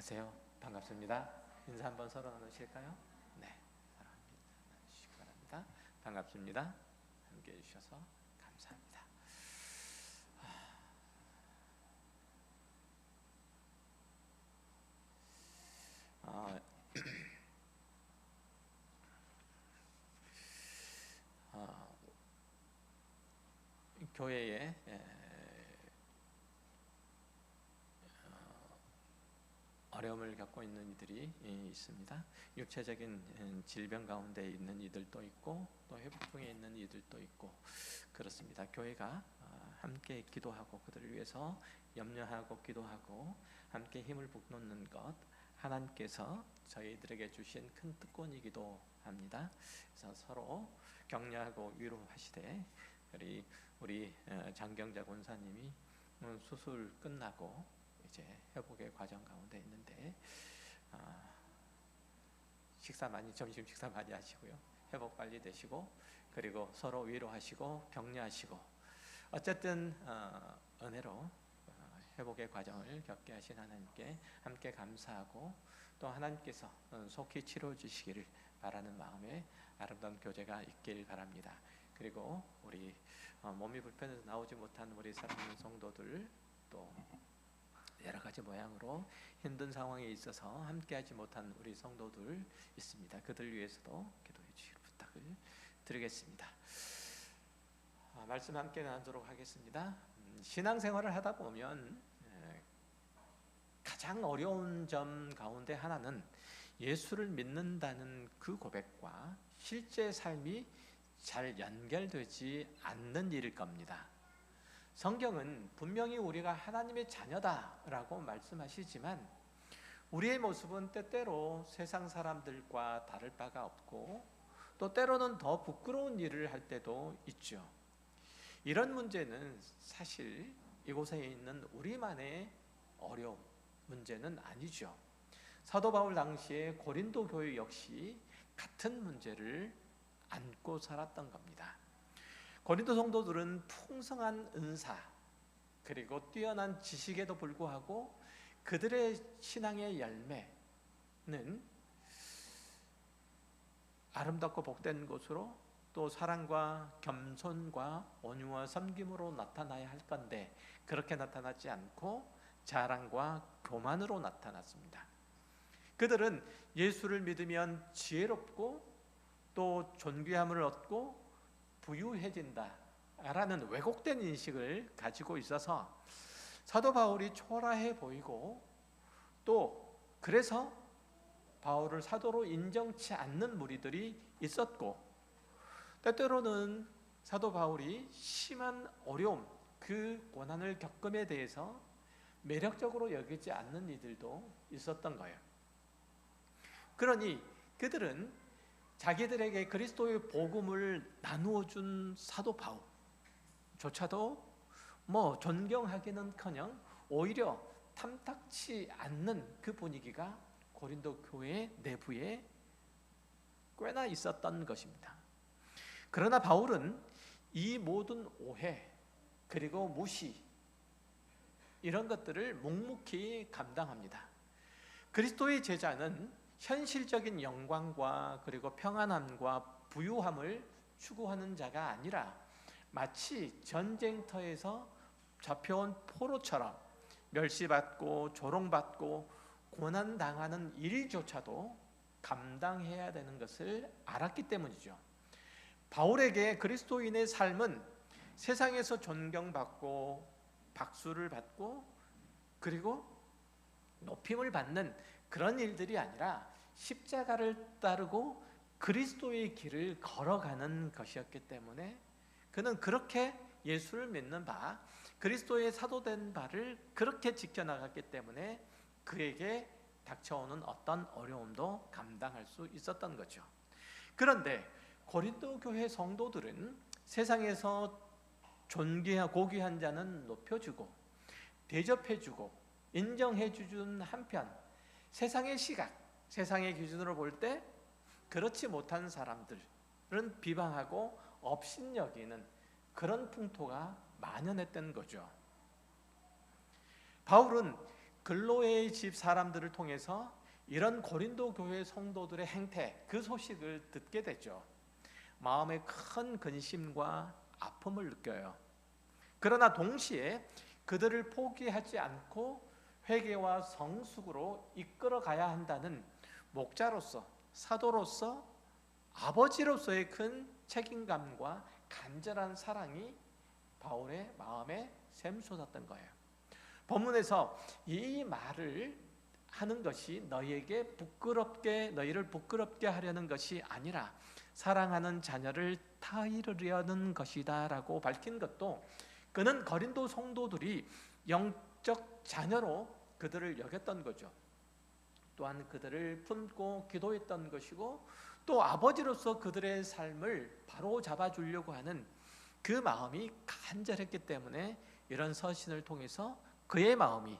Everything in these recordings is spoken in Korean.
안녕하세요. 반갑습니다. 인사 한번 서로 나누실까요? 네, 나누시기 바랍니다. 반갑습니다. 함께해 주셔서 감사합니다. 어, 교회에 어려움을 겪고 있는 이들이 있습니다. 육체적인 질병 가운데 있는 이들도 있고 또 회복 중에 있는 이들도 있고 그렇습니다. 교회가 함께 기도하고 그들을 위해서 염려하고 기도하고 함께 힘을 북돋는 것, 하나님께서 저희들에게 주신 큰 특권이기도 합니다. 그래서 서로 격려하고 위로하시되 우리 장경자 권사님이 수술 끝나고 이제 회복의 과정 가운데 있는데 점심 식사 많이 하시고요. 회복 빨리 되시고 그리고 서로 위로하시고 격려하시고 어쨌든 은혜로 회복의 과정을 겪게 하신 하나님께 함께 감사하고 또 하나님께서 속히 치료해 주시기를 바라는 마음에 아름다운 교제가 있길 바랍니다. 그리고 우리 몸이 불편해서 나오지 못한 우리 사랑하는 성도들 또 여러 가지 모양으로 힘든 상황에 있어서 함께하지 못한 우리 성도들 있습니다. 그들 위해서도 기도해 주시길 부탁을 드리겠습니다. 말씀 함께 나누도록 하겠습니다. 신앙생활을 하다 보면 가장 어려운 점 가운데 하나는 예수를 믿는다는 그 고백과 실제 삶이 잘 연결되지 않는 일일 겁니다. 성경은 분명히 우리가 하나님의 자녀다라고 말씀하시지만 우리의 모습은 때때로 세상 사람들과 다를 바가 없고 또 때로는 더 부끄러운 일을 할 때도 있죠. 이런 문제는 사실 이곳에 있는 우리만의 어려움 문제는 아니죠. 사도 바울 당시에 고린도 교회 역시 같은 문제를 안고 살았던 겁니다. 고린도 성도들은 풍성한 은사 그리고 뛰어난 지식에도 불구하고 그들의 신앙의 열매는 아름답고 복된 것으로 또 사랑과 겸손과 온유와 섬김으로 나타나야 할 건데 그렇게 나타나지 않고 자랑과 교만으로 나타났습니다. 그들은 예수를 믿으면 지혜롭고 또 존귀함을 얻고 부유해진다라는 왜곡된 인식을 가지고 있어서 사도 바울이 초라해 보이고 또 그래서 바울을 사도로 인정치 않는 무리들이 있었고 때때로는 사도 바울이 심한 어려움, 그 고난을 겪음에 대해서 매력적으로 여기지 않는 이들도 있었던 거예요. 그러니 그들은 자기들에게 그리스도의 복음을 나누어 준 사도 바울조차도 존경하기는커녕 오히려 탐탁치 않는 그 분위기가 고린도 교회 내부에 꽤나 있었던 것입니다. 그러나 바울은 이 모든 오해 그리고 무시 이런 것들을 묵묵히 감당합니다. 그리스도의 제자는 현실적인 영광과 그리고 평안함과 부유함을 추구하는 자가 아니라 마치 전쟁터에서 잡혀온 포로처럼 멸시받고 조롱받고 고난당하는 일조차도 감당해야 되는 것을 알았기 때문이죠. 바울에게 그리스도인의 삶은 세상에서 존경받고 박수를 받고 그리고 높임을 받는 그런 일들이 아니라 십자가를 따르고 그리스도의 길을 걸어가는 것이었기 때문에 그는 그렇게 예수를 믿는 바 그리스도의 사도된 바를 그렇게 지켜나갔기 때문에 그에게 닥쳐오는 어떤 어려움도 감당할 수 있었던 거죠. 그런데 고린도 교회 성도들은 세상에서 고귀한 자는 높여주고 대접해주고 인정해주는 한편 세상의 시각, 세상의 기준으로 볼 때 그렇지 못한 사람들은 비방하고 업신여기는 그런 풍토가 만연했던 거죠. 바울은 글로의 집 사람들을 통해서 이런 고린도 교회 성도들의 행태, 그 소식을 듣게 되죠. 마음에 큰 근심과 아픔을 느껴요. 그러나 동시에 그들을 포기하지 않고 회개와 성숙으로 이끌어 가야 한다는 목자로서, 사도로서, 아버지로서의 큰 책임감과 간절한 사랑이 바울의 마음에 샘솟았던 거예요. 본문에서 이 말을 하는 것이 너희를 부끄럽게 하려는 것이 아니라 사랑하는 자녀를 타이르려는 것이다 라고 밝힌 것도, 그는 고린도 성도들이 영적 자녀로 그들을 여겼던 거죠. 또한 그들을 품고 기도했던 것이고, 또 아버지로서 그들의 삶을 바로 잡아주려고 하는 그 마음이 간절했기 때문에 이런 서신을 통해서 그의 마음이,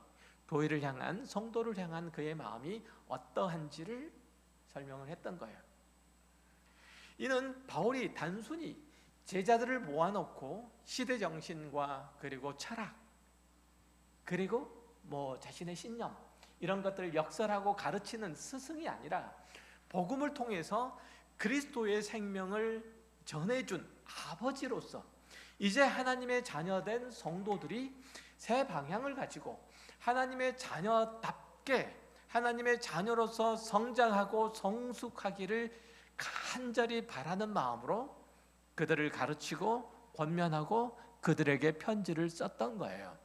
교회를 향한, 성도를 향한 그의 마음이 어떠한지를 설명을 했던 거예요. 이는 바울이 단순히 제자들을 모아놓고 시대 정신과 그리고 철학, 그리고 자신의 신념, 이런 것들을 역설하고 가르치는 스승이 아니라 복음을 통해서 그리스도의 생명을 전해준 아버지로서 이제 하나님의 자녀된 성도들이 새 방향을 가지고 하나님의 자녀답게 하나님의 자녀로서 성장하고 성숙하기를 간절히 바라는 마음으로 그들을 가르치고 권면하고 그들에게 편지를 썼던 거예요.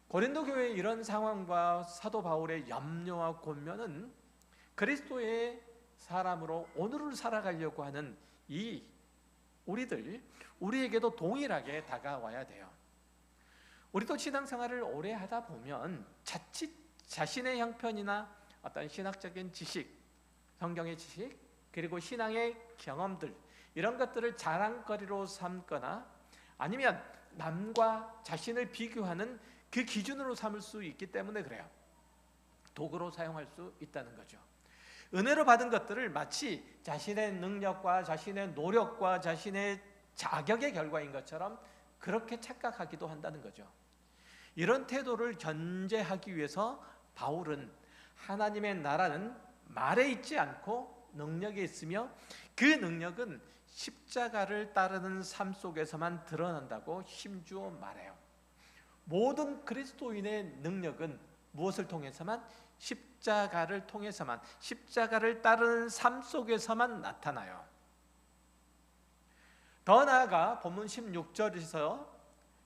고린도 교회의 이런 상황과 사도 바울의 염려와 권면은 그리스도의 사람으로 오늘을 살아가려고 하는 우리에게도 동일하게 다가와야 돼요. 우리도 신앙생활을 오래 하다 보면 자칫 자신의 형편이나 어떤 신학적인 지식, 성경의 지식, 그리고 신앙의 경험들, 이런 것들을 자랑거리로 삼거나 아니면 남과 자신을 비교하는 그 기준으로 삼을 수 있기 때문에 그래요. 도구로 사용할 수 있다는 거죠. 은혜로 받은 것들을 마치 자신의 능력과 자신의 노력과 자신의 자격의 결과인 것처럼 그렇게 착각하기도 한다는 거죠. 이런 태도를 견제하기 위해서 바울은 하나님의 나라는 말에 있지 않고 능력에 있으며 그 능력은 십자가를 따르는 삶 속에서만 드러난다고 힘주어 말해요. 모든 그리스도인의 능력은 무엇을 통해서만? 십자가를 통해서만, 십자가를 따르는 삶 속에서만 나타나요. 더 나아가 본문 16절에서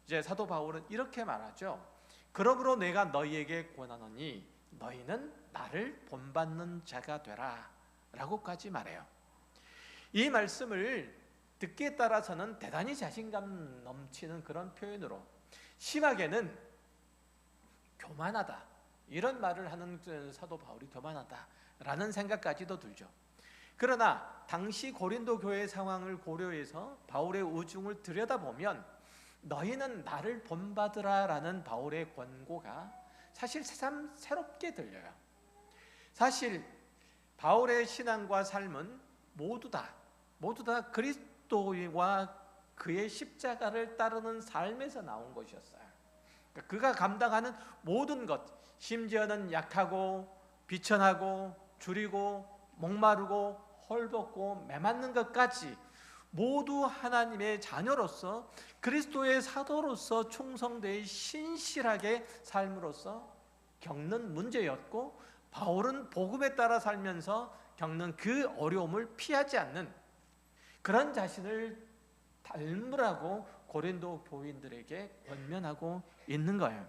이제 사도 바울은 이렇게 말하죠. 그러므로 내가 너희에게 권하노니 너희는 나를 본받는 자가 되라 라고까지 말해요. 이 말씀을 듣기에 따라서는 대단히 자신감 넘치는 그런 표현으로, 심하게는 교만하다, 이런 말을 하는 사도 바울이 교만하다라는 생각까지도 들죠. 그러나 당시 고린도 교회의 상황을 고려해서 바울의 우중을 들여다보면 너희는 나를 본받으라라는 바울의 권고가 사실 새삼 새롭게 들려요. 사실 바울의 신앙과 삶은 모두 다 그리스도와 그의 십자가를 따르는 삶에서 나온 것이었어요. 그러니까 그가 감당하는 모든 것, 심지어는 약하고 비천하고 줄이고 목마르고 헐벗고 매맞는 것까지 모두 하나님의 자녀로서 그리스도의 사도로서 충성되어 신실하게 삶으로써 겪는 문제였고, 바울은 복음에 따라 살면서 겪는 그 어려움을 피하지 않는 그런 자신을 닮으라고 고린도 교인들에게 권면하고 있는 거예요.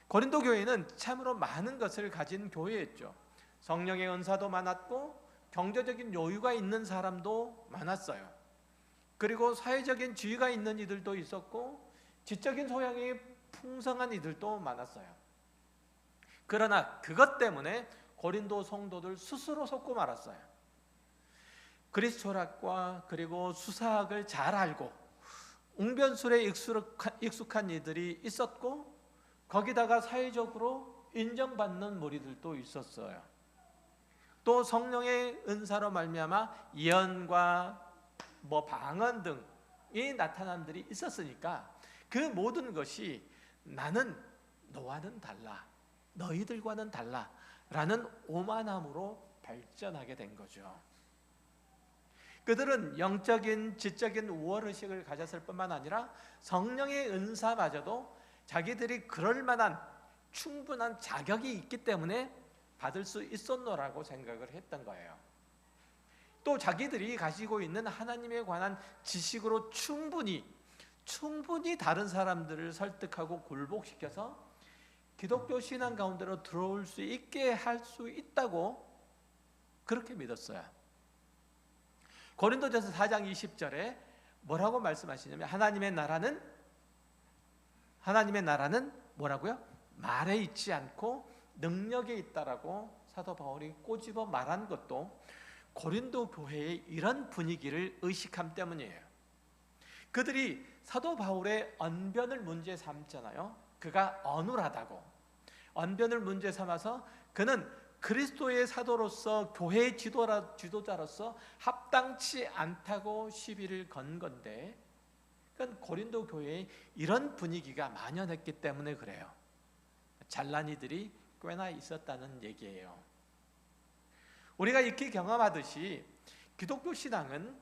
고린도 교회는 참으로 많은 것을 가진 교회였죠. 성령의 은사도 많았고 경제적인 여유가 있는 사람도 많았어요. 그리고 사회적인 지위가 있는 이들도 있었고 지적인 소양이 풍성한 이들도 많았어요. 그러나 그것 때문에 고린도 성도들 스스로 속고 말았어요. 그리스 철학과 그리고 수사학을 잘 알고 웅변술에 익숙한 이들이 있었고, 거기다가 사회적으로 인정받는 무리들도 있었어요. 또 성령의 은사로 말미암아 예언과 방언 등이 나타남들이 있었으니까 그 모든 것이 나는 너와는 달라, 너희들과는 달라 라는 오만함으로 발전하게 된 거죠. 그들은 영적인 지적인 우월의식을 가졌을 뿐만 아니라 성령의 은사마저도 자기들이 그럴 만한 충분한 자격이 있기 때문에 받을 수 있었노라고 생각을 했던 거예요. 또 자기들이 가지고 있는 하나님에 관한 지식으로 충분히 다른 사람들을 설득하고 굴복시켜서 기독교 신앙 가운데로 들어올 수 있게 할 수 있다고 그렇게 믿었어요. 고린도전서 4장 20절에 뭐라고 말씀하시냐면 하나님의 나라는 뭐라고요? 말에 있지 않고 능력에 있다라고 사도 바울이 꼬집어 말한 것도 고린도 교회의 이런 분위기를 의식함 때문이에요. 그들이 사도 바울의 언변을 문제 삼잖아요. 그가 어눌하다고 언변을 문제 삼아서 그는 그리스도의 사도로서 교회의 지도자로서 합당치 않다고 시비를 건 건데, 그건 고린도 교회에 이런 분위기가 만연했기 때문에 그래요. 잘난 이들이 꽤나 있었다는 얘기예요. 우리가 익히 경험하듯이 기독교 신앙은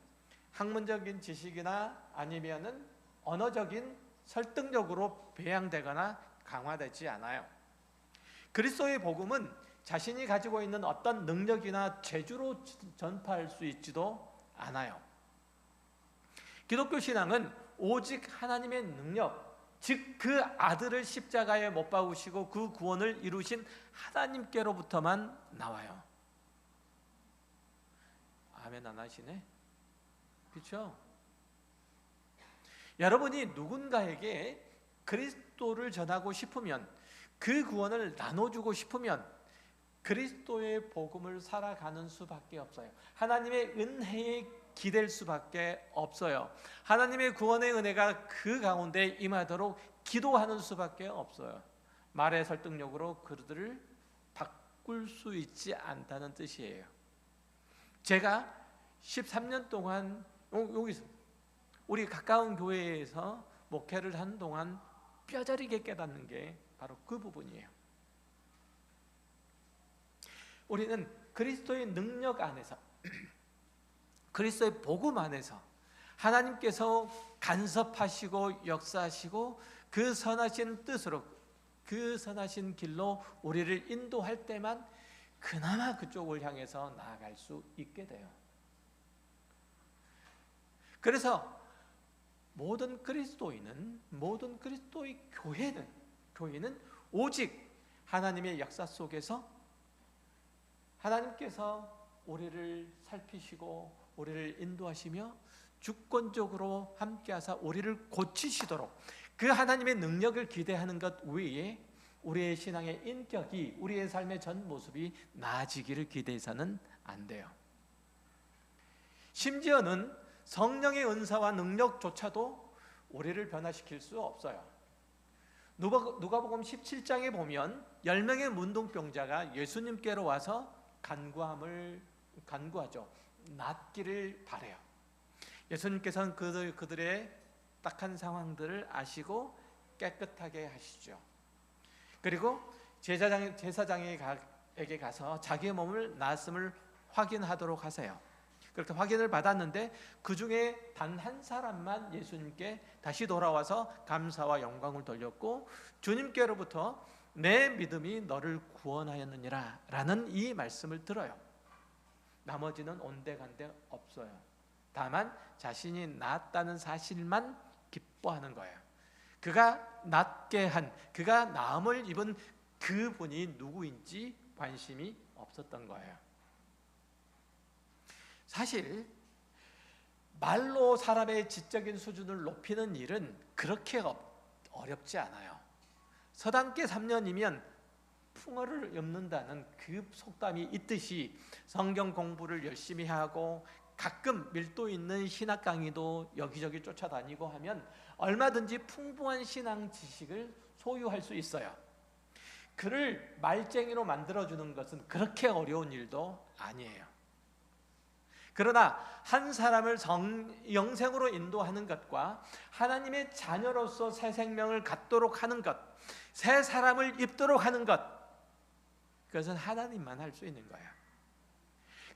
학문적인 지식이나 아니면은 언어적인 설득력으로 배양되거나 강화되지 않아요. 그리스도의 복음은 자신이 가지고 있는 어떤 능력이나 재주로 전파할 수 있지도 않아요. 기독교 신앙은 오직 하나님의 능력, 즉 그 아들을 십자가에 못 박으시고 그 구원을 이루신 하나님께로부터만 나와요. 아멘 안 하시네? 그렇죠? 여러분이 누군가에게 그리스도를 전하고 싶으면, 그 구원을 나눠주고 싶으면 그리스도의 복음을 살아가는 수밖에 없어요. 하나님의 은혜에 기댈 수밖에 없어요. 하나님의 구원의 은혜가 그 가운데 임하도록 기도하는 수밖에 없어요. 말의 설득력으로 그들을 바꿀 수 있지 않다는 뜻이에요. 제가 13년 동안 여기서 우리 가까운 교회에서 목회를 하는 동안 뼈저리게 깨닫는 게 바로 그 부분이에요. 우리는 그리스도의 능력 안에서, 그리스도의 복음 안에서 하나님께서 간섭하시고 역사하시고 그 선하신 뜻으로, 그 선하신 길로 우리를 인도할 때만 그나마 그쪽을 향해서 나아갈 수 있게 돼요. 그래서 모든 그리스도인은, 모든 그리스도의 교회는 오직 하나님의 역사 속에서 하나님께서 우리를 살피시고 우리를 인도하시며 주권적으로 함께하사 우리를 고치시도록 그 하나님의 능력을 기대하는 것 외에 우리의 신앙의 인격이, 우리의 삶의 전 모습이 나아지기를 기대해서는 안 돼요. 심지어는 성령의 은사와 능력조차도 우리를 변화시킬 수 없어요. 누가복음 17장에 보면 10명의 문둥병자가 예수님께로 와서 간구하죠. 낫기를 바래요. 예수님께서는 그들의 딱한 상황들을 아시고 깨끗하게 하시죠. 그리고 제사장에게 가서 자기의 몸을 나았음을 확인하도록 하세요. 그렇게 확인을 받았는데 그 중에 단 한 사람만 예수님께 다시 돌아와서 감사와 영광을 돌렸고, 주님께로부터 내 믿음이 너를 구원하였느니라 라는 이 말씀을 들어요. 나머지는 온데간데 없어요. 다만 자신이 낫다는 사실만 기뻐하는 거예요. 그가 낫게 한, 그가 나음을 입은 그분이 누구인지 관심이 없었던 거예요. 사실 말로 사람의 지적인 수준을 높이는 일은 그렇게 어렵지 않아요. 서당계 3년이면 풍어를 읊는다는 그 속담이 있듯이 성경 공부를 열심히 하고 가끔 밀도 있는 신학 강의도 여기저기 쫓아다니고 하면 얼마든지 풍부한 신앙 지식을 소유할 수 있어요. 그를 말쟁이로 만들어주는 것은 그렇게 어려운 일도 아니에요. 그러나 한 사람을 영생으로 인도하는 것과 하나님의 자녀로서 새 생명을 갖도록 하는 것, 새 사람을 입도록 하는 것, 그것은 하나님만 할 수 있는 거예요.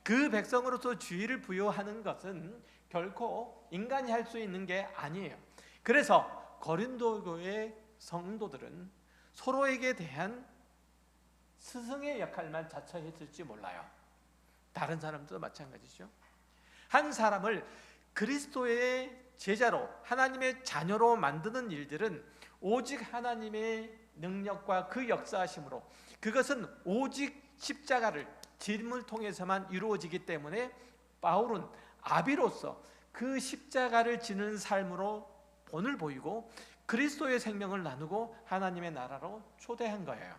그 백성으로서 주의를 부여하는 것은 결코 인간이 할 수 있는 게 아니에요. 그래서 고린도 교회 성도들은 서로에게 대한 스승의 역할만 자처했을지 몰라요. 다른 사람들도 마찬가지죠. 한 사람을 그리스도의 제자로, 하나님의 자녀로 만드는 일들은 오직 하나님의 능력과 그 역사하심으로, 그것은 오직 십자가를 짐을 통해서만 이루어지기 때문에 바울은 아비로서 그 십자가를 지는 삶으로 본을 보이고 그리스도의 생명을 나누고 하나님의 나라로 초대한 거예요.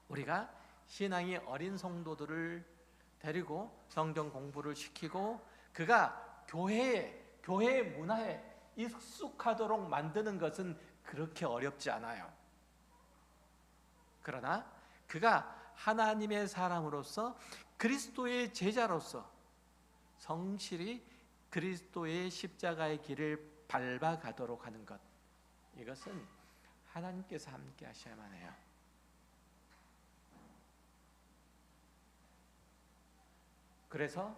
우리가 신앙이 어린 성도들을 데리고 성경 공부를 시키고 그가 교회 문화에 익숙하도록 만드는 것은 그렇게 어렵지 않아요. 그러나 그가 하나님의 사람으로서 그리스도의 제자로서 성실히 그리스도의 십자가의 길을 밟아가도록 하는 것, 이것은 하나님께서 함께 하셔야만 해요. 그래서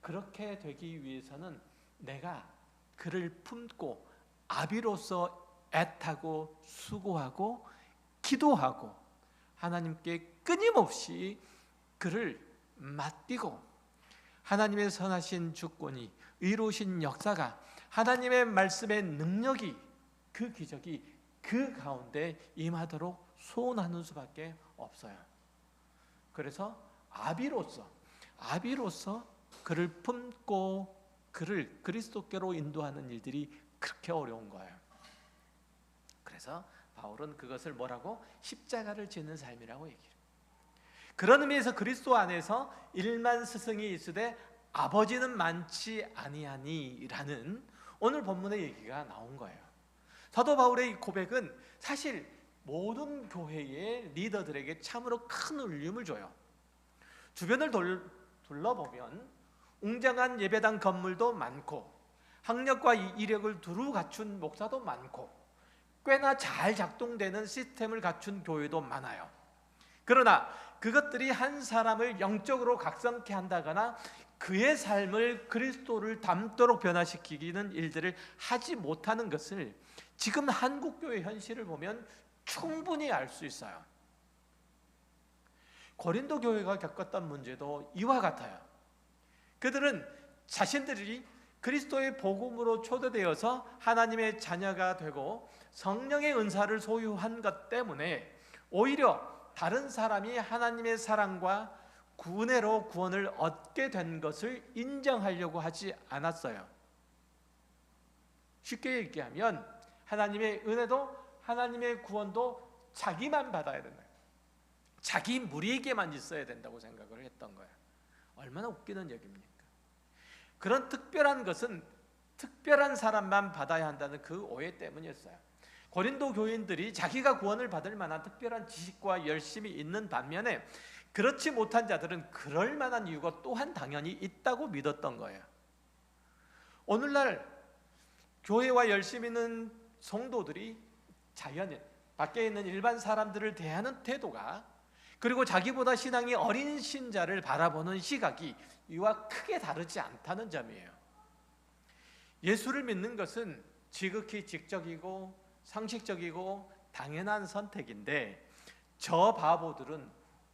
그렇게 되기 위해서는 내가 그를 품고 아비로서 애타고 수고하고 기도하고 하나님께 끊임없이 그를 맞디고 하나님의 선하신 주권이, 의로우신 역사가, 하나님의 말씀의 능력이, 그 기적이 그 가운데 임하도록 소원하는 수밖에 없어요. 그래서 아비로서 그를 품고 그를 그리스도께로 인도하는 일들이 그렇게 어려운 거예요. 그래서 바울은 그것을 뭐라고? 십자가를 지는 삶이라고 얘기해요. 그런 의미에서 그리스도 안에서 일만 스승이 있으되 아버지는 많지 아니하니라는 오늘 본문의 얘기가 나온 거예요. 사도 바울의 이 고백은 사실 모든 교회의 리더들에게 참으로 큰 울림을 줘요. 주변을 둘러보면 웅장한 예배당 건물도 많고 학력과 이력을 두루 갖춘 목사도 많고 꽤나 잘 작동되는 시스템을 갖춘 교회도 많아요. 그러나 그것들이 한 사람을 영적으로 각성케 한다거나 그의 삶을 그리스도를 닮도록 변화시키는 일들을 하지 못하는 것을 지금 한국교회 현실을 보면 충분히 알 수 있어요. 고린도 교회가 겪었던 문제도 이와 같아요. 그들은 자신들이 그리스도의 복음으로 초대되어서 하나님의 자녀가 되고 성령의 은사를 소유한 것 때문에 오히려 다른 사람이 하나님의 사랑과 구원으로 구원을 얻게 된 것을 인정하려고 하지 않았어요. 쉽게 얘기하면 하나님의 은혜도 하나님의 구원도 자기만 받아야 된다, 자기 무리에게만 있어야 된다고 생각을 했던 거예요. 얼마나 웃기는 얘기입니까? 그런 특별한 것은 특별한 사람만 받아야 한다는 그 오해 때문이었어요. 고린도 교인들이 자기가 구원을 받을 만한 특별한 지식과 열심이 있는 반면에 그렇지 못한 자들은 그럴 만한 이유가 또한 당연히 있다고 믿었던 거예요. 오늘날 교회와 열심히 있는 성도들이 자연인, 밖에 있는 일반 사람들을 대하는 태도가, 그리고 자기보다 신앙이 어린 신자를 바라보는 시각이 이와 크게 다르지 않다는 점이에요. 예수를 믿는 것은 지극히 직접이고 상식적이고 당연한 선택인데 저 바보들은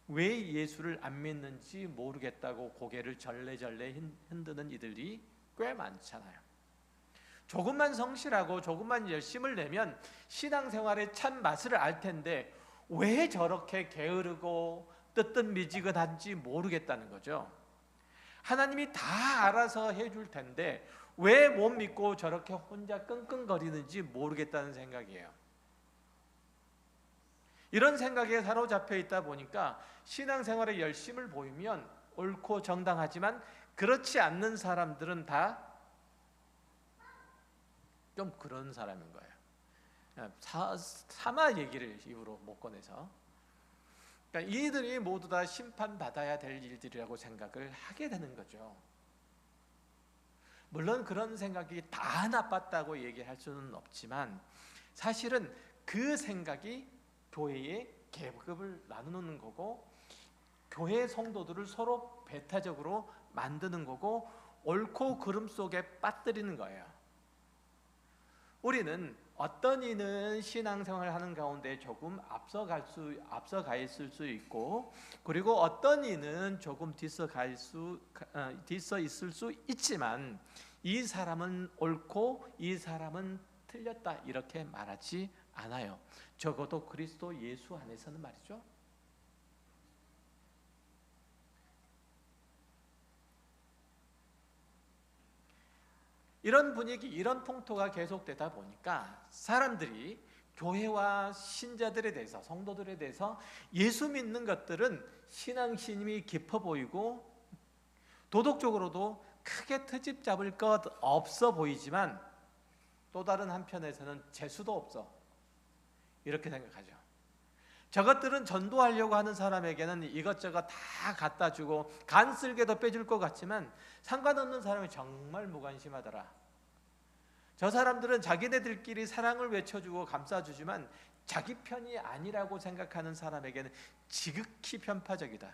왜 예수를 안 믿는지 모르겠다고 고개를 절레절레 흔드는 이들이 꽤 많잖아요. 조금만 성실하고 조금만 열심을 내면 신앙생활의 참 맛을 알 텐데 왜 저렇게 게으르고 뜨뜻미지근한지 모르겠다는 거죠. 하나님이 다 알아서 해줄 텐데 왜 못 믿고 저렇게 혼자 끙끙거리는지 모르겠다는 생각이에요. 이런 생각에 사로잡혀 있다 보니까 신앙생활에 열심을 보이면 옳고 정당하지만 그렇지 않는 사람들은 다 좀 그런 사람인 거예요. 사마 얘기를 입으로 못 꺼내서 그러니까 이들이 모두 다 심판받아야 될 일들이라고 생각을 하게 되는 거죠. 물론 그런 생각이 다 나빴다고 얘기할 수는 없지만 사실은 그 생각이 교회의 계급을 나누는 거고 교회 성도들을 서로 배타적으로 만드는 거고 옳고 그름 속에 빠뜨리는 거예요. 우리는 어떤 이는 신앙생활을 하는 가운데 조금 앞서가 있을 수 있고, 그리고 어떤 이는 조금 뒤서 있을 수 있지만 이 사람은 옳고 이 사람은 틀렸다 이렇게 말하지 않아요. 적어도 그리스도 예수 안에서는 말이죠. 이런 분위기, 이런 풍토가 계속되다 보니까 사람들이 교회와 신자들에 대해서, 성도들에 대해서 예수 믿는 것들은 신앙심이 깊어 보이고 도덕적으로도 크게 트집 잡을 것 없어 보이지만 또 다른 한편에서는 재수도 없어 이렇게 생각하죠. 저것들은 전도하려고 하는 사람에게는 이것저것 다 갖다 주고 간쓸게도 빼줄 것 같지만 상관없는 사람이 정말 무관심하더라. 저 사람들은 자기네들끼리 사랑을 외쳐주고 감싸주지만 자기 편이 아니라고 생각하는 사람에게는 지극히 편파적이다.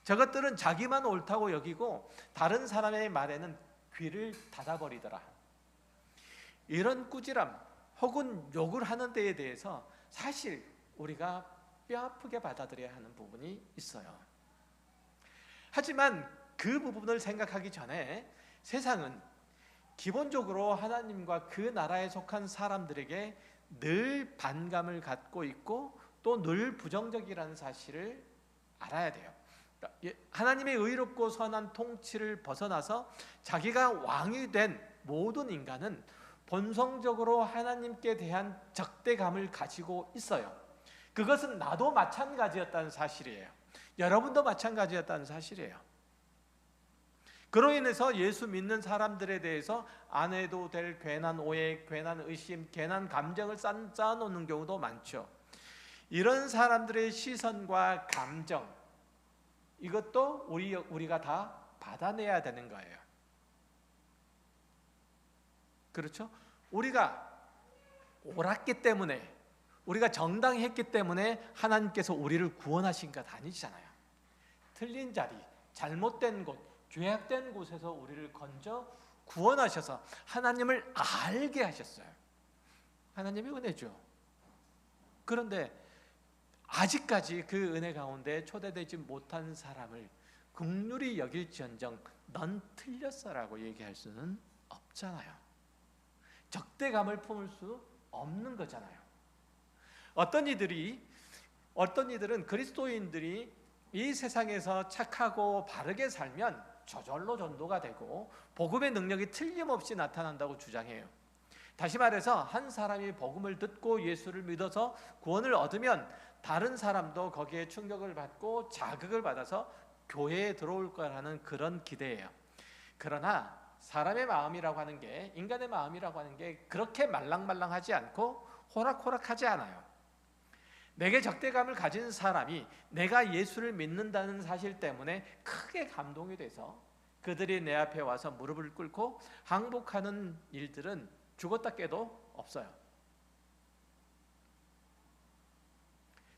저것들은 자기만 옳다고 여기고 다른 사람의 말에는 귀를 닫아버리더라. 이런 꾸지람 혹은 욕을 하는 데에 대해서 사실 우리가 뼈아프게 받아들여야 하는 부분이 있어요. 하지만 그 부분을 생각하기 전에 세상은 기본적으로 하나님과 그 나라에 속한 사람들에게 늘 반감을 갖고 있고 또 늘 부정적이라는 사실을 알아야 돼요. 하나님의 의롭고 선한 통치를 벗어나서 자기가 왕이 된 모든 인간은 본성적으로 하나님께 대한 적대감을 가지고 있어요. 그것은 나도 마찬가지였다는 사실이에요. 여러분도 마찬가지였다는 사실이에요. 그로 인해서 예수 믿는 사람들에 대해서 안 해도 될 괜한 오해, 괜한 의심, 괜한 감정을 쌓아놓는 경우도 많죠. 이런 사람들의 시선과 감정, 이것도 우리가 다 받아내야 되는 거예요. 그렇죠? 우리가 옳았기 때문에, 우리가 정당했기 때문에 하나님께서 우리를 구원하신 것 아니잖아요. 틀린 자리, 잘못된 곳, 죄악된 곳에서 우리를 건져 구원하셔서 하나님을 알게 하셨어요. 하나님의 은혜죠. 그런데 아직까지 그 은혜 가운데 초대되지 못한 사람을 긍휼히 여길지언정 넌 틀렸어라고 얘기할 수는 없잖아요. 적대감을 품을 수 없는 거잖아요. 어떤 이들은 그리스도인들이 이 세상에서 착하고 바르게 살면 저절로 전도가 되고 복음의 능력이 틀림없이 나타난다고 주장해요. 다시 말해서 한 사람이 복음을 듣고 예수를 믿어서 구원을 얻으면 다른 사람도 거기에 충격을 받고 자극을 받아서 교회에 들어올 거라는 그런 기대예요. 그러나 사람의 마음이라고 하는 게, 인간의 마음이라고 하는 게 그렇게 말랑말랑하지 않고 호락호락하지 않아요. 내게 적대감을 가진 사람이 내가 예수를 믿는다는 사실 때문에 크게 감동이 돼서 그들이 내 앞에 와서 무릎을 꿇고 항복하는 일들은 죽었다 깨도 없어요.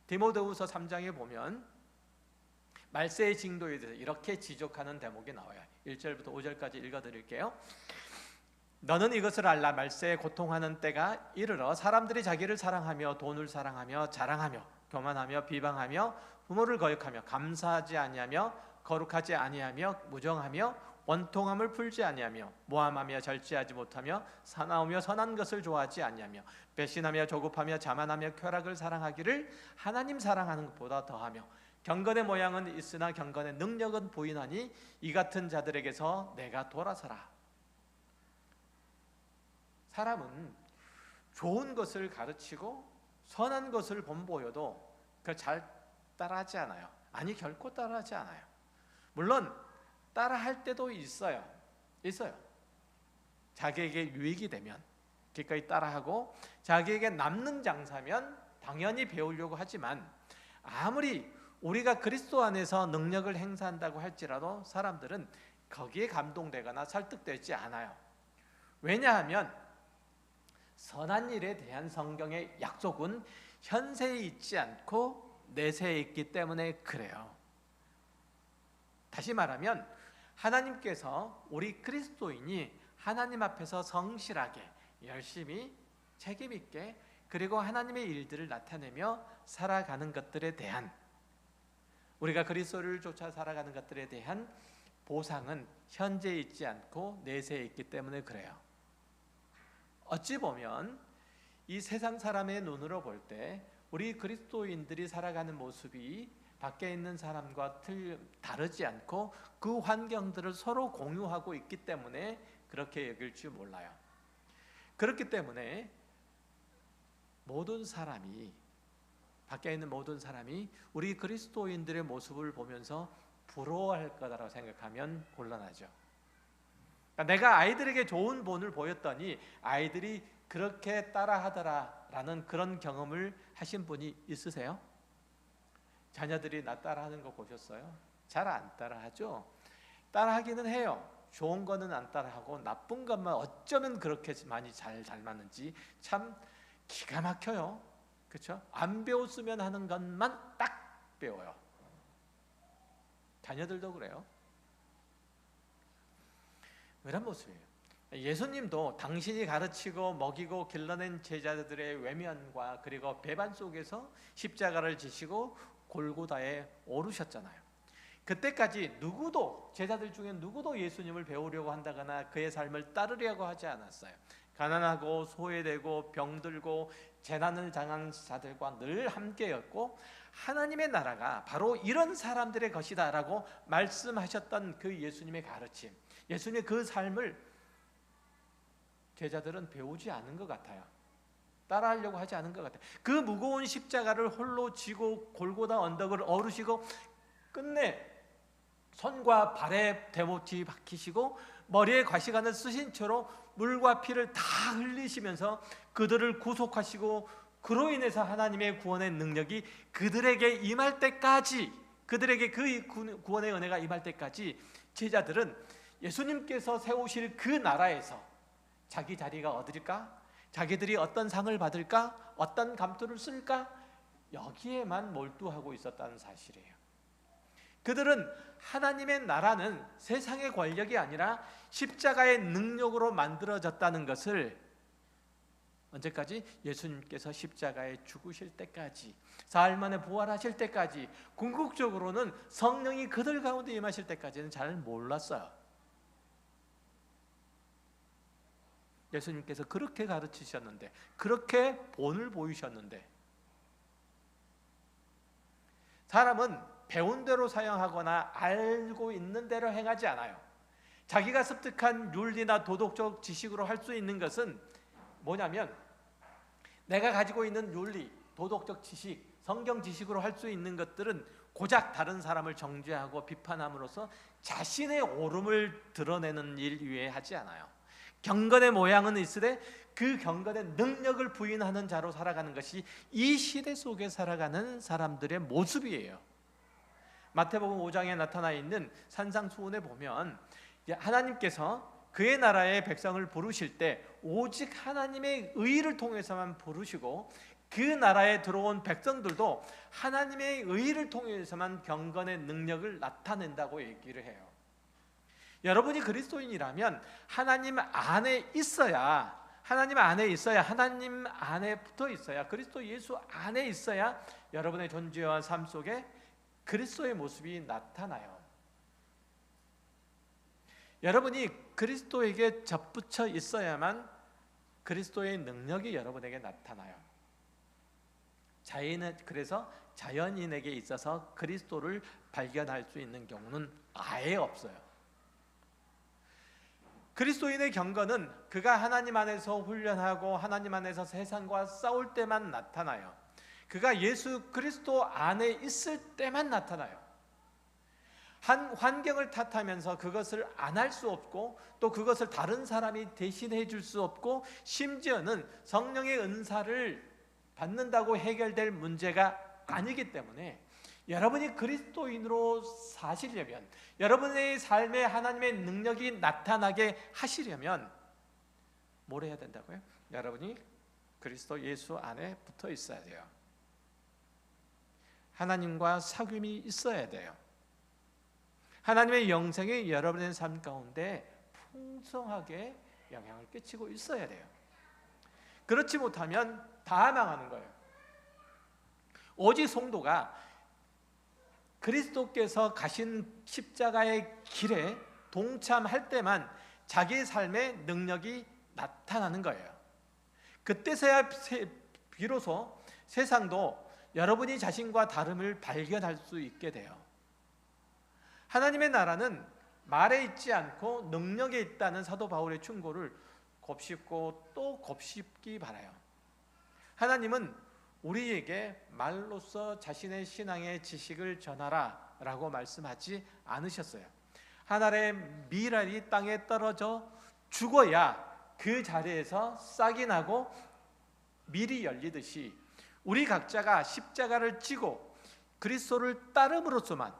디모데후서 3장에 보면 말세의 징도에 대해서 이렇게 지적하는 대목이 나와요. 1절부터 5절까지 읽어드릴게요. 너는 이것을 알라. 말세에 고통하는 때가 이르러 사람들이 자기를 사랑하며 돈을 사랑하며 자랑하며 교만하며 비방하며 부모를 거역하며 감사하지 아니하며 거룩하지 아니하며 무정하며 원통함을 풀지 아니하며 모함하며 절제하지 못하며 사나우며 선한 것을 좋아하지 아니하며 배신하며 조급하며 자만하며 쾌락을 사랑하기를 하나님 사랑하는 것보다 더하며 경건의 모양은 있으나 경건의 능력은 부인하니 이 같은 자들에게서 내가 돌아서라. 사람은 좋은 것을 가르치고 선한 것을 본보여도 그걸 잘 따라하지 않아요. 아니, 결코 따라하지 않아요. 물론 따라할 때도 있어요. 자기에게 유익이 되면 기꺼이 따라하고 자기에게 남는 장사면 당연히 배우려고 하지만 아무리 우리가 그리스도 안에서 능력을 행사한다고 할지라도 사람들은 거기에 감동되거나 설득되지 않아요. 왜냐하면 선한 일에 대한 성경의 약속은 현세에 있지 않고 내세에 있기 때문에 그래요. 다시 말하면 하나님께서 우리 그리스도인이 하나님 앞에서 성실하게 열심히 책임 있게 그리고 하나님의 일들을 나타내며 살아가는 것들에 대한, 우리가 그리스도를 쫓아 살아가는 것들에 대한 보상은 현재에 있지 않고 내세에 있기 때문에 그래요. 어찌 보면 이 세상 사람의 눈으로 볼 때 우리 그리스도인들이 살아가는 모습이 밖에 있는 사람과 다르지 않고 그 환경들을 서로 공유하고 있기 때문에 그렇게 여길 줄 몰라요. 그렇기 때문에 모든 사람이, 밖에 있는 모든 사람이 우리 그리스도인들의 모습을 보면서 부러워할 거다라고 생각하면 곤란하죠. 그러니까 내가 아이들에게 좋은 본을 보였더니 아이들이 그렇게 따라하더라라는 그런 경험을 하신 분이 있으세요? 자녀들이 나 따라하는 거 보셨어요? 잘 안 따라하죠? 따라하기는 해요. 좋은 거는 안 따라하고 나쁜 것만 어쩌면 그렇게 많이 잘 닮았는지 참 기가 막혀요. 그렇죠? 안 배웠으면 하는 것만 딱 배워요. 자녀들도 그래요. 이런 모습이에요. 예수님도 당신이 가르치고 먹이고 길러낸 제자들의 외면과 그리고 배반 속에서 십자가를 지시고 골고다에 오르셨잖아요. 그때까지 누구도, 제자들 중에 누구도 예수님을 배우려고 한다거나 그의 삶을 따르려고 하지 않았어요. 가난하고 소외되고 병들고 재난을 당한 자들과 늘 함께였고 하나님의 나라가 바로 이런 사람들의 것이다 라고 말씀하셨던 그 예수님의 가르침, 예수님의 그 삶을 제자들은 배우지 않은 것 같아요. 따라하려고 하지 않은 것 같아요. 그 무거운 십자가를 홀로 지고 골고다 언덕을 오르시고 끝내 손과 발에 대못이 박히시고 머리에 과시관을 쓰신 채로 물과 피를 다 흘리시면서 그들을 구속하시고 그로 인해서 하나님의 구원의 능력이 그들에게 임할 때까지, 그들에게 그 구원의 은혜가 임할 때까지 제자들은 예수님께서 세우실 그 나라에서 자기 자리가 어딜까? 자기들이 어떤 상을 받을까? 어떤 감투를 쓸까? 여기에만 몰두하고 있었다는 사실이에요. 그들은 하나님의 나라는 세상의 권력이 아니라 십자가의 능력으로 만들어졌다는 것을 언제까지? 예수님께서 십자가에 죽으실 때까지, 사흘 만에 부활하실 때까지, 궁극적으로는 성령이 그들 가운데 임하실 때까지는 잘 몰랐어요. 예수님께서 그렇게 가르치셨는데, 그렇게 본을 보이셨는데, 사람은 배운 대로 사용하거나 알고 있는 대로 행하지 않아요. 자기가 습득한 윤리나 도덕적 지식으로 할 수 있는 것은 뭐냐면, 내가 가지고 있는 윤리, 도덕적 지식, 성경 지식으로 할 수 있는 것들은 고작 다른 사람을 정죄하고 비판함으로써 자신의 옳음을 드러내는 일 위에 하지 않아요. 경건의 모양은 있으되 그 경건의 능력을 부인하는 자로 살아가는 것이 이 시대 속에 살아가는 사람들의 모습이에요. 마태복음 5장에 나타나 있는 산상수훈에 보면 하나님께서 그의 나라의 백성을 부르실 때 오직 하나님의 의를 통해서만 부르시고 그 나라에 들어온 백성들도 하나님의 의를 통해서만 경건의 능력을 나타낸다고 얘기를 해요. 여러분이 그리스도인이라면 하나님 안에 있어야, 하나님 안에 있어야, 하나님 안에 붙어 있어야, 그리스도 예수 안에 있어야 여러분의 존재와 삶 속에 그리스도의 모습이 나타나요. 여러분이 그리스도에게 접붙여 있어야만 그리스도의 능력이 여러분에게 나타나요. 그래서 자연인에게 있어서 그리스도를 발견할 수 있는 경우는 아예 없어요. 그리스도인의 경건은 그가 하나님 안에서 훈련하고 하나님 안에서 세상과 싸울 때만 나타나요. 그가 예수 그리스도 안에 있을 때만 나타나요. 한 환경을 탓하면서 그것을 안 할 수 없고 또 그것을 다른 사람이 대신해 줄 수 없고 심지어는 성령의 은사를 받는다고 해결될 문제가 아니기 때문에 여러분이 그리스도인으로 사시려면, 여러분의 삶에 하나님의 능력이 나타나게 하시려면 뭘 해야 된다고요? 여러분이 그리스도 예수 안에 붙어 있어야 돼요. 하나님과 사귐이 있어야 돼요. 하나님의 영생이 여러분의 삶 가운데 풍성하게 영향을 끼치고 있어야 돼요. 그렇지 못하면 다 망하는 거예요. 오직 성도가 그리스도께서 가신 십자가의 길에 동참할 때만 자기의 삶의 능력이 나타나는 거예요. 그때서야 비로소 세상도 여러분이 자신과 다름을 발견할 수 있게 돼요. 하나님의 나라는 말에 있지 않고 능력에 있다는 사도 바울의 충고를 곱씹고 또 곱씹기 바라요. 하나님은 우리에게 말로써 자신의 신앙의 지식을 전하라 라고 말씀하지 않으셨어요. 하늘의 밀알이 땅에 떨어져 죽어야 그 자리에서 싹이 나고 밀이 열리듯이 우리 각자가 십자가를 지고 그리스도를 따름으로써만,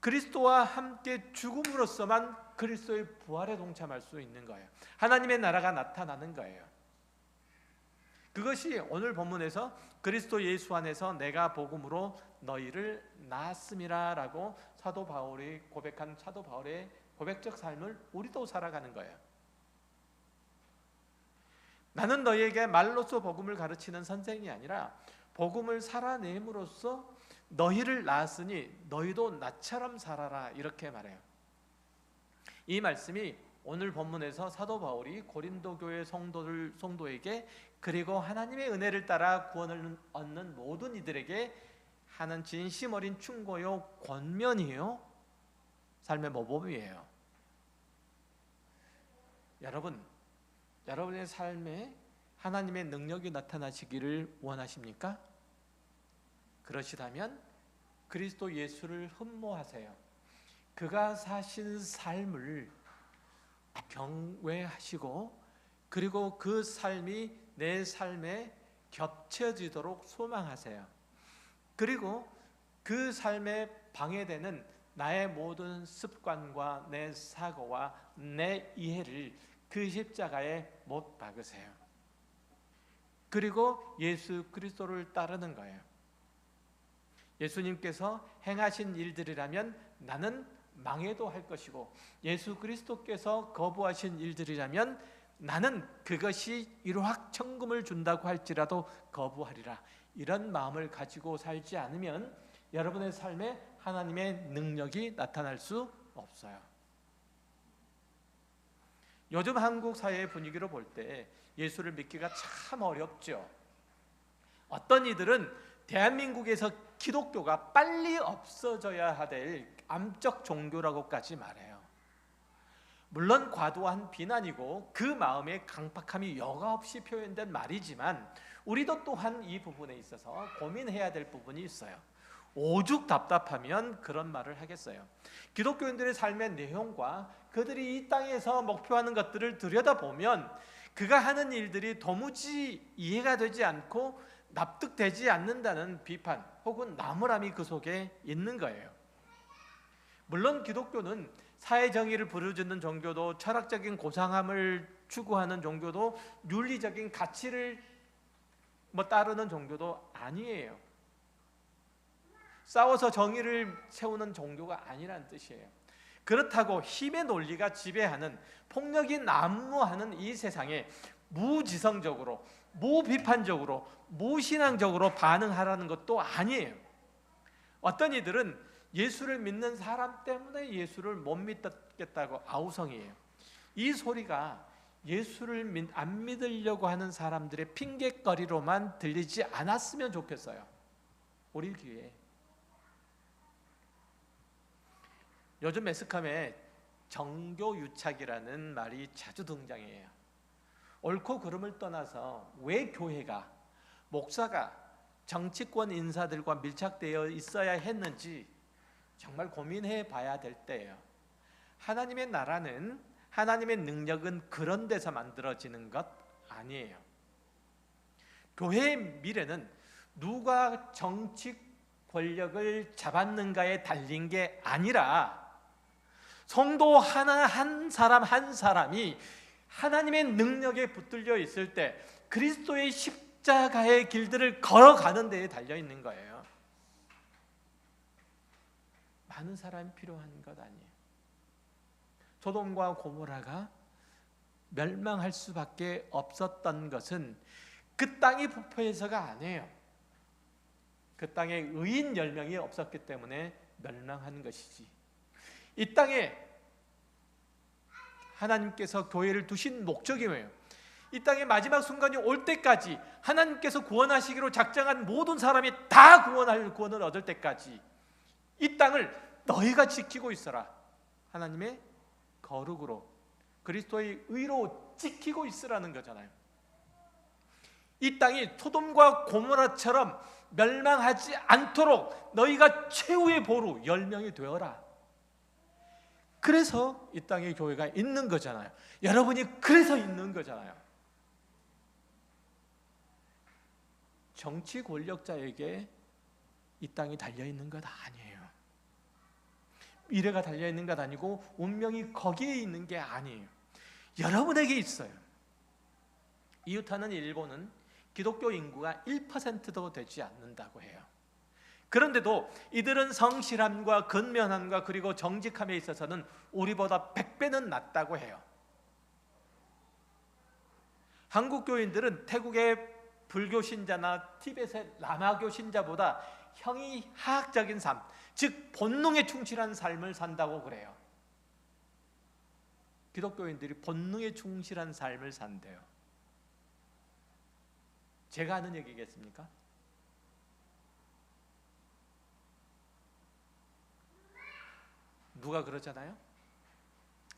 그리스도와 함께 죽음으로써만 그리스도의 부활에 동참할 수 있는 거예요. 하나님의 나라가 나타나는 거예요. 그것이 오늘 본문에서 그리스도 예수 안에서 내가 복음으로 너희를 낳았음이라 라고 사도 바울이 고백한 사도 바울의 고백적 삶을 우리도 살아가는 거예요. 나는 너희에게 말로써 복음을 가르치는 선생이 아니라 복음을 살아냄으로써 너희를 낳았으니 너희도 나처럼 살아라, 이렇게 말해요. 이 말씀이 오늘 본문에서 사도 바울이 고린도 교회 성도에게 그리고 하나님의 은혜를 따라 구원을 얻는 모든 이들에게 하는 진심 어린 충고요, 권면이에요. 삶의 모범이에요. 여러분의 삶에 하나님의 능력이 나타나시기를 원하십니까? 그러시다면 그리스도 예수를 흠모하세요. 그가 사신 삶을 경외하시고 그리고 그 삶이 내 삶에 겹쳐지도록 소망하세요. 그리고 그 삶에 방해되는 나의 모든 습관과 내 사고와 내 이해를 그 십자가에 못 박으세요. 그리고 예수 그리스도를 따르는 거예요. 예수님께서 행하신 일들이라면 나는 망해도 할 것이고, 예수 그리스도께서 거부하신 일들이라면 나는 그것이 일확천금을 준다고 할지라도 거부하리라. 이런 마음을 가지고 살지 않으면 여러분의 삶에 하나님의 능력이 나타날 수 없어요. 요즘 한국 사회의 분위기로 볼 때 예수를 믿기가 참 어렵죠. 어떤 이들은 대한민국에서 기독교가 빨리 없어져야 될 암적 종교라고까지 말해요. 물론 과도한 비난이고 그 마음의 강팍함이 여과없이 표현된 말이지만 우리도 또한 이 부분에 있어서 고민해야 될 부분이 있어요. 오죽 답답하면 그런 말을 하겠어요. 기독교인들의 삶의 내용과 그들이 이 땅에서 목표하는 것들을 들여다보면 그가 하는 일들이 도무지 이해가 되지 않고 납득되지 않는다는 비판 혹은 나무람이 그 속에 있는 거예요. 물론 기독교는 사회정의를 부르짖는 종교도, 철학적인 고상함을 추구하는 종교도, 윤리적인 가치를 따르는 종교도 아니에요. 싸워서 정의를 세우는 종교가 아니라는 뜻이에요. 그렇다고 힘의 논리가 지배하는, 폭력이 난무하는 이 세상에 무지성적으로, 무비판적으로, 무신앙적으로 반응하라는 것도 아니에요. 어떤 이들은 예수를 믿는 사람 때문에 예수를 못 믿겠다고 아우성이에요. 이 소리가 예수를 안 믿으려고 하는 사람들의 핑계거리로만 들리지 않았으면 좋겠어요. 우리 교회에. 요즘 매스컴에 정교유착이라는 말이 자주 등장해요. 옳고 그름을 떠나서 왜 교회가, 목사가 정치권 인사들과 밀착되어 있어야 했는지 정말 고민해 봐야 될 때예요. 하나님의 나라는, 하나님의 능력은 그런 데서 만들어지는 것 아니에요. 교회의 미래는 누가 정치 권력을 잡았는가에 달린 게 아니라 성도 하나 한 사람 한 사람이 하나님의 능력에 붙들려 있을 때 그리스도의 십자가의 길들을 걸어가는 데에 달려 있는 거예요. 많은 사람이 필요한 것 아니에요. 소돔과 고모라가 멸망할 수밖에 없었던 것은 그 땅이 부패해서가 아니에요. 그 땅에 의인 10명이 없었기 때문에 멸망한 것이지, 이 땅에 하나님께서 교회를 두신 목적이 뭐예요? 이 땅의 마지막 순간이 올 때까지 하나님께서 구원하시기로 작정한 모든 사람이 다 구원을 얻을 때까지 이 땅을 너희가 지키고 있어라. 하나님의 거룩으로 그리스도의 의로 지키고 있으라는 거잖아요. 이 땅이 소돔과 고모라처럼 멸망하지 않도록 너희가 최후의 보루 10명이 되어라. 그래서 이 땅에 교회가 있는 거잖아요. 여러분이 그래서 있는 거잖아요. 정치 권력자에게 이 땅이 달려있는 것 아니에요. 미래가 달려있는 것 아니고 운명이 거기에 있는 게 아니에요. 여러분에게 있어요. 이웃하는 일본은 기독교 인구가 1%도 되지 않는다고 해요. 그런데도 이들은 성실함과 근면함과 그리고 정직함에 있어서는 우리보다 100배는 낫다고 해요. 한국 교인들은 태국의 불교 신자나 티벳의 라마교 신자보다 형이하학적인 삶, 즉 본능에 충실한 삶을 산다고 그래요. 기독교인들이 본능에 충실한 삶을 산대요. 제가 하는 얘기겠습니까? 누가 그러잖아요?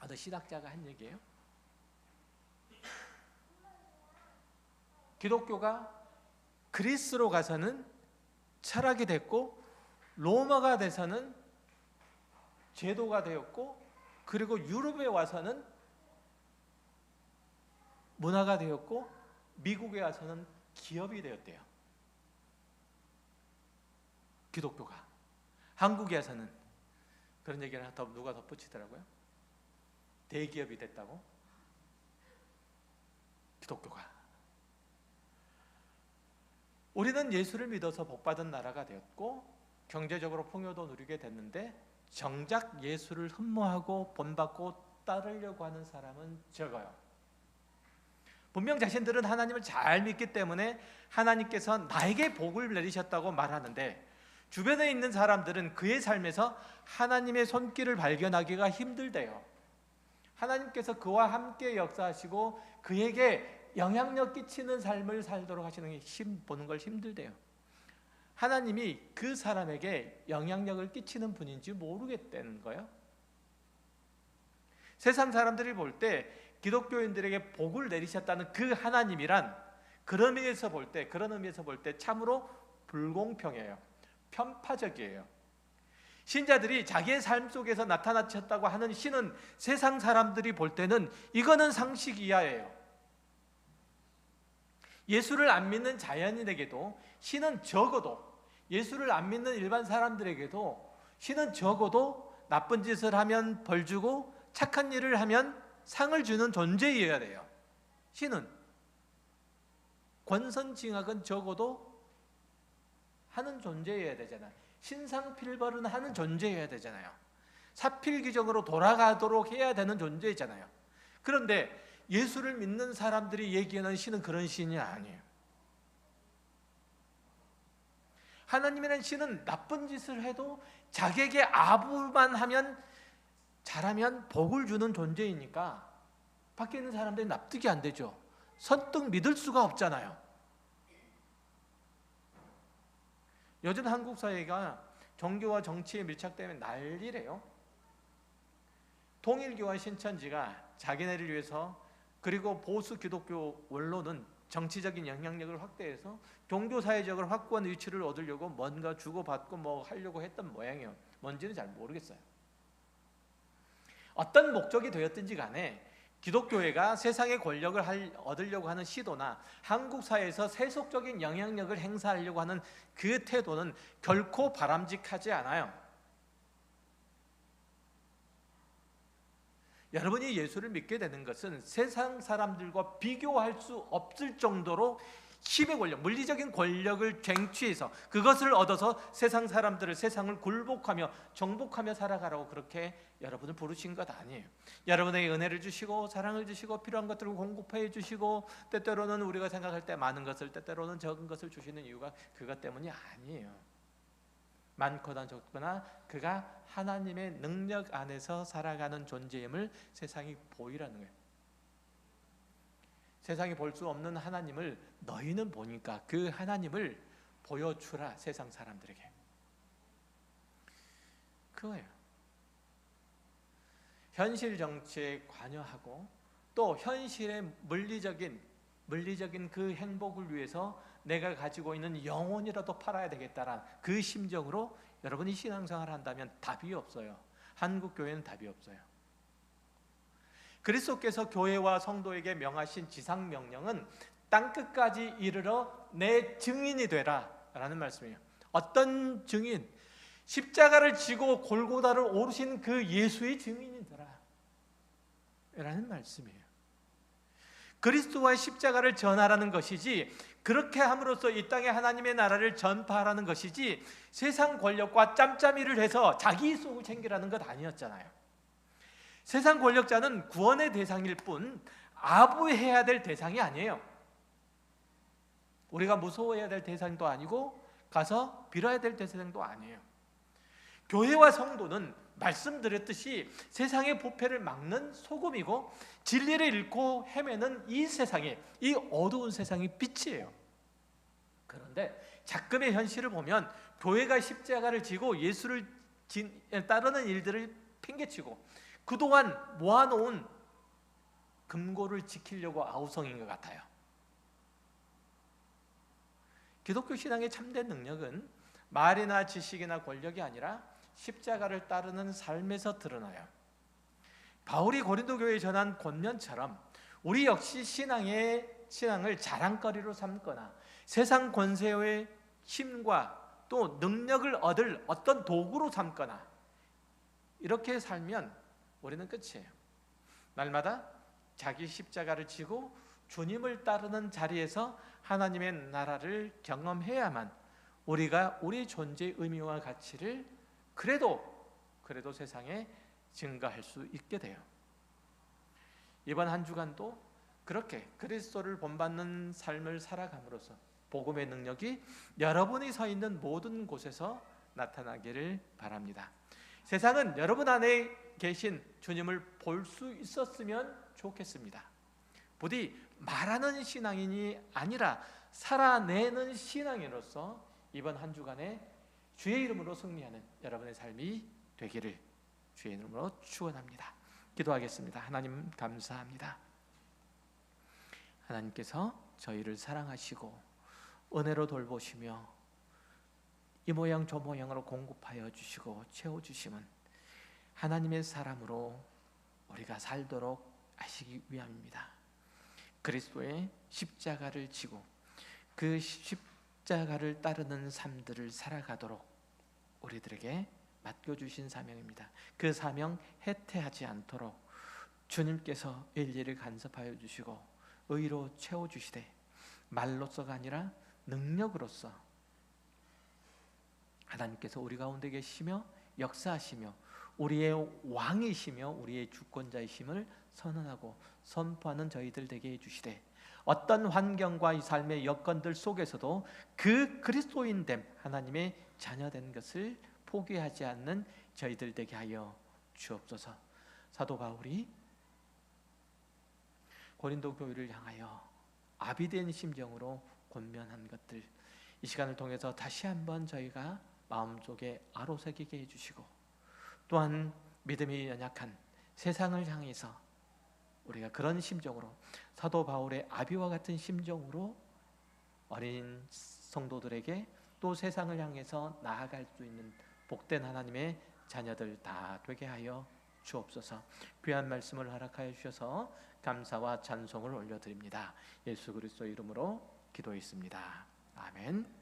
어떤 신학자가 한 얘기예요. 기독교가 그리스로 가서는 철학이 됐고 로마가 돼서는 제도가 되었고 그리고 유럽에 와서는 문화가 되었고 미국에 와서는 기업이 되었대요. 기독교가. 한국에 와서는 그런 얘기를 누가 덧붙이더라고요. 대기업이 됐다고. 기독교가. 우리는 예수를 믿어서 복받은 나라가 되었고 경제적으로 풍요도 누리게 됐는데 정작 예수를 흠모하고 본받고 따르려고 하는 사람은 적어요. 분명 자신들은 하나님을 잘 믿기 때문에 하나님께서 나에게 복을 내리셨다고 말하는데 주변에 있는 사람들은 그의 삶에서 하나님의 손길을 발견하기가 힘들대요. 하나님께서 그와 함께 역사하시고 그에게 영향력 끼치는 삶을 살도록 하시는 게 보는 걸 힘들대요. 하나님이 그 사람에게 영향력을 끼치는 분인지 모르겠다는 거예요. 세상 사람들이 볼 때 기독교인들에게 복을 내리셨다는 그 하나님이란 그런 의미에서 볼 때 참으로 불공평해요. 편파적이에요. 신자들이 자기의 삶 속에서 나타나셨다고 하는 신은 세상 사람들이 볼 때는 이거는 상식 이하예요. 예수를 안 믿는 자연인에게도 신은 적어도, 예수를 안 믿는 일반 사람들에게도 신은 적어도 나쁜 짓을 하면 벌 주고 착한 일을 하면 상을 주는 존재여야 돼요. 신은 권선징악은 적어도 하는 존재여야 되잖아요. 신상필벌은 하는 존재여야 되잖아요. 사필귀정으로 돌아가도록 해야 되는 존재잖아요. 그런데 예수를 믿는 사람들이 얘기하는 신은 그런 신이 아니에요. 하나님이라는 신은 나쁜 짓을 해도 자기에게 아부만 하면 잘하면 복을 주는 존재이니까 밖에 있는 사람들이 납득이 안 되죠. 선뜻 믿을 수가 없잖아요. 요즘 한국 사회가 종교와 정치에 밀착되면 난리래요. 통일교와 신천지가 자기네를 위해서 그리고 보수 기독교 원로는 정치적인 영향력을 확대해서 종교사회적으로 확고한 위치를 얻으려고 뭔가 주고받고 뭐 하려고 했던 모양이에요. 뭔지는 잘 모르겠어요. 어떤 목적이 되었든지 간에 기독교회가 세상의 권력을 얻으려고 하는 시도나 한국 사회에서 세속적인 영향력을 행사하려고 하는 그 태도는 결코 바람직하지 않아요. 여러분이 예수를 믿게 되는 것은 세상 사람들과 비교할 수 없을 정도로 힘의 권력, 물리적인 권력을 쟁취해서 그것을 얻어서 세상 사람들을, 세상을 굴복하며 정복하며 살아가라고 그렇게 여러분을 부르신 것 아니에요. 여러분에게 은혜를 주시고 사랑을 주시고 필요한 것들을 공급해 주시고 때때로는 우리가 생각할 때 많은 것을, 때때로는 적은 것을 주시는 이유가 그것 때문이 아니에요. 많거나 적거나 그가 하나님의 능력 안에서 살아가는 존재임을 세상이 보이라는 거예요. 세상이 볼 수 없는 하나님을 너희는 보니까 그 하나님을 보여주라, 세상 사람들에게. 그거예요. 현실 정치에 관여하고 또 현실의 물리적인 그 행복을 위해서 내가 가지고 있는 영혼이라도 팔아야 되겠다라는 그 심정으로 여러분이 신앙생활을 한다면 답이 없어요. 한국 교회는 답이 없어요. 그리스도께서 교회와 성도에게 명하신 지상 명령은 땅끝까지 이르러 내 증인이 되라 라는 말씀이에요. 어떤 증인? 십자가를 지고 골고다를 오르신 그 예수의 증인이 되라 라는 말씀이에요. 그리스도와의 십자가를 전하라는 것이지, 그렇게 함으로써 이 땅에 하나님의 나라를 전파하라는 것이지 세상 권력과 짬짬이를 해서 자기 속을 챙기라는 것 아니었잖아요. 세상 권력자는 구원의 대상일 뿐 아부해야 될 대상이 아니에요. 우리가 무서워해야 될 대상도 아니고 가서 빌어야 될 대상도 아니에요. 교회와 성도는 말씀드렸듯이 세상의 부패를 막는 소금이고 진리를 잃고 헤매는 이 세상에, 이 어두운 세상이 빛이에요. 그런데 작금의 현실을 보면 교회가 십자가를 지고 예수를 따르는 일들을 팽개치고 그동안 모아놓은 금고를 지키려고 아우성인 것 같아요. 기독교 신앙의 참된 능력은 말이나 지식이나 권력이 아니라 십자가를 따르는 삶에서 드러나요. 바울이 고린도 교회에 전한 권면처럼 우리 역시 신앙을 자랑거리로 삼거나 세상 권세의 힘과 또 능력을 얻을 어떤 도구로 삼거나 이렇게 살면 우리는 끝이에요. 날마다 자기 십자가를 지고 주님을 따르는 자리에서 하나님의 나라를 경험해야만 우리가 우리 존재의 의미와 가치를 그래도 세상에 증가할 수 있게 돼요. 이번 한 주간도 그렇게 그리스도를 본받는 삶을 살아감으로써 복음의 능력이 여러분이 서 있는 모든 곳에서 나타나기를 바랍니다. 세상은 여러분 안에 계신 주님을 볼 수 있었으면 좋겠습니다. 부디 말하는 신앙인이 아니라 살아내는 신앙인으로서 이번 한 주간에 주의 이름으로 승리하는 여러분의 삶이 되기를 주의 이름으로 축원합니다. 기도하겠습니다. 하나님 감사합니다. 하나님께서 저희를 사랑하시고 은혜로 돌보시며 이 모양 저 모양으로 공급하여 주시고 채워주심은 하나님의 사람으로 우리가 살도록 하시기 위함입니다. 그리스도의 십자가를 지고 그 십자가를 따르는 삶들을 살아가도록 우리들에게 맡겨주신 사명입니다. 그 사명 해태하지 않도록 주님께서 일일이 간섭하여 주시고 의로 채워주시되 말로서가 아니라 능력으로서 하나님께서 우리 가운데 계시며 역사하시며 우리의 왕이시며 우리의 주권자이심을 선언하고 선포하는 저희들 되게 해주시되 어떤 환경과 이 삶의 여건들 속에서도 그 그리스도인됨, 하나님의 자녀된 것을 포기하지 않는 저희들 되게 하여 주옵소서. 사도 바울이 고린도 교회를 향하여 아비된 심정으로 권면한 것들, 이 시간을 통해서 다시 한번 저희가 마음속에 아로새기게 해주시고 또한 믿음이 연약한 세상을 향해서 우리가 그런 심정으로 사도 바울의 아비와 같은 심정으로 어린 성도들에게 또 세상을 향해서 나아갈 수 있는 복된 하나님의 자녀들 다 되게 하여 주옵소서. 귀한 말씀을 허락하여 주셔서 감사와 찬송을 올려드립니다. 예수 그리스도 이름으로 기도했습니다. 아멘.